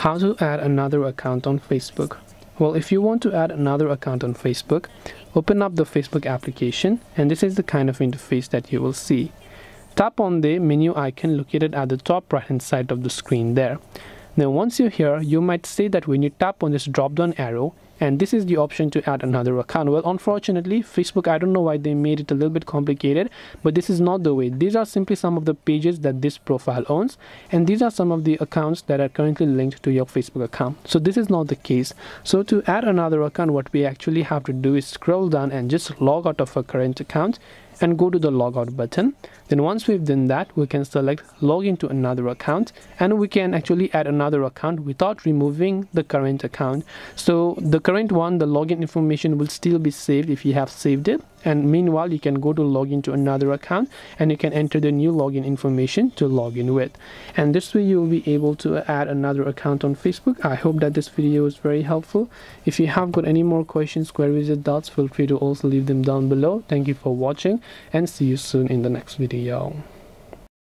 How to add another account on Facebook? Well, if you want to add another account on Facebook, open up the Facebook application, and this is the kind of interface that you will see. Tap on the menu icon located at the top right hand side of the screen there. Now once you're here, you might say that when you tap on this drop down arrow, and this is the option to add another account. Well, unfortunately, Facebook, I don't know why they made it a little bit complicated, but this is not the way. These are simply some of the pages that this profile owns, and these are some of the accounts that are currently linked to your Facebook account. So this is not the case. So to add another account, what we actually have to do is scroll down and just log out of our current account and go to the logout button. Then once we've done that, we can select log into another account, and we can actually add another account without removing the current account. So the current one, the login information will still be saved if you have saved it, and meanwhile you can go to log into another account and you can enter the new login information to log in with, and this way you will be able to add another account on Facebook. I hope that this video was very helpful. If you have got any more questions, queries or doubts, feel free to also leave them down below. Thank you for watching, and see you soon in the next video.